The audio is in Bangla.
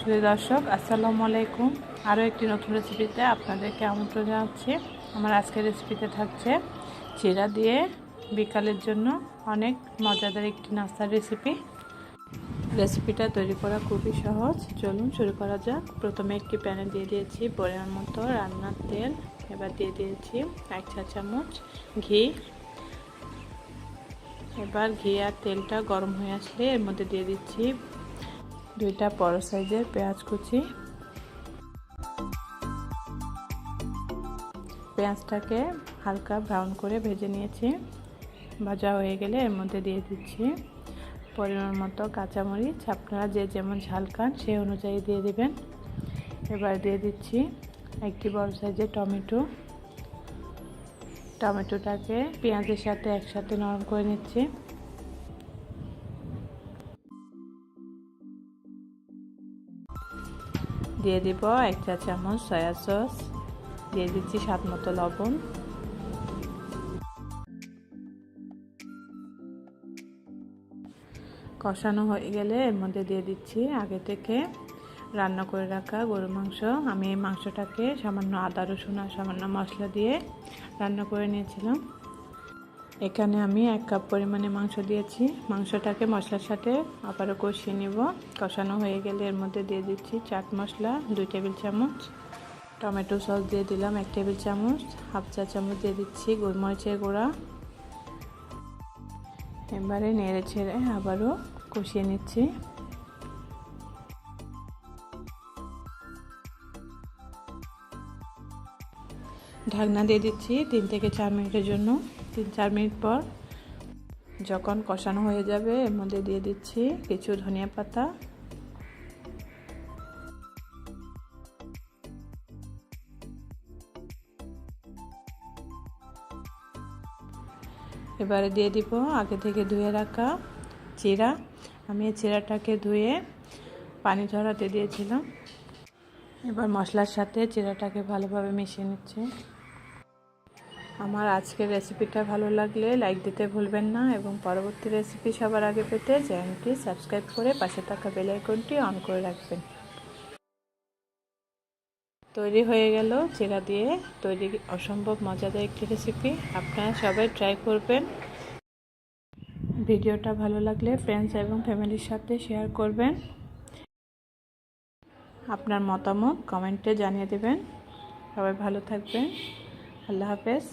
সুপ্রিয় দর্শক, আসসালামু আলাইকুম। আরও একটি নতুন রেসিপিতে আপনাদেরকে আমন্ত্রণ জানাচ্ছি। আমার আজকের রেসিপিতে থাকছে চিড়া দিয়ে বিকালের জন্য অনেক মজাদার একটি নাস্তার রেসিপিটা তৈরি করা খুবই সহজ। চলুন শুরু করা যাক। প্রথমে একটি প্যানে দিয়ে দিয়েছি পরিমাণ মতো রান্নার তেল। এবার দিয়ে দিয়েছি 1 চা চামচ ঘি। এবার ঘি আর তেলটা গরম হয়ে আসলে এর মধ্যে দিয়ে দিচ্ছি 2টা বড় সাইজের পেঁয়াজ কুচি। পেঁয়াজটাকে হালকা ব্রাউন করে ভেজে নিয়েছি। ভাজা হয়ে গেলে এর মধ্যে দিয়ে দিচ্ছি পরিমাণ মতো কাঁচামরিচ। আপনারা যে যেমন ঝাল খান সেই অনুযায়ী দিয়ে দিবেন। এবার দিয়ে দিচ্ছি একটি বড় সাইজের টমেটোটাকে পেঁয়াজের সাথে একসাথে নরম করে নিচ্ছি। দিয়ে দিব 1 চা চামচ সয়া সস। দিয়ে দিচ্ছি স্বাদ মতো লবণ। কষানো হয়ে গেলে এর মধ্যে দিয়ে দিচ্ছি আগে থেকে রান্না করে রাখা গরুর মাংস। আমি এই মাংসটাকে সামান্য আদা রসুন আর সামান্য মশলা দিয়ে রান্না করে নিয়েছিলাম। এখানে আমি 1 কাপ পরিমাণে মাংস দিয়েছি। মাংসটাকে মশলার সাথে আবারও কষিয়ে নিব। কষানো হয়ে গেলে এর মধ্যে দিয়ে দিচ্ছি চাট মশলা 2 টেবিল চামচ, টমেটো সস দিয়ে দিলাম 1 টেবিল চামচ, হাফ চা চামচ দিয়ে দিচ্ছি গোলমরিচের গুঁড়া। এবারে নেড়ে ছেড়ে আবারও কষিয়ে নিচ্ছি। ঢাকনা দিয়ে দিচ্ছি 3 থেকে 4 মিনিটের জন্য। 3-4 মিনিট পর যখন কষানো হয়ে যাবে এর মধ্যে দিয়ে দিচ্ছি কিছু ধনিয়া পাতা। এবারে দিয়ে দিব আগে থেকে ধুয়ে রাখা চিড়া। আমি এই চিড়াটাকে ধুয়ে পানি ঝরাতে দিয়েছিলাম। এবার মশলার সাথে চিড়াটাকে ভালোভাবে মিশিয়ে নিচ্ছি। আমার আজকের রেসিপিটা ভালো লাগলে লাইক দিতে ভুলবেন না এবং পরবর্তী রেসিপি সবার আগে পেতে চ্যানেলটি সাবস্ক্রাইব করে পাশে থাকা বেল আইকনটি অন করে রাখবেন। তৈরি হয়ে গেল চিড়া দিয়ে তৈরি অসম্ভব মজাদার একটি রেসিপি। আপনারা সবাই ট্রাই করবেন। ভিডিওটা ভালো লাগলে ফ্রেন্ডস এবং ফ্যামিলির সাথে শেয়ার করবেন। আপনার মতামত কমেন্টে জানিয়ে দেবেন। সবাই ভালো থাকবেন। আল্লাহ হাফেজ।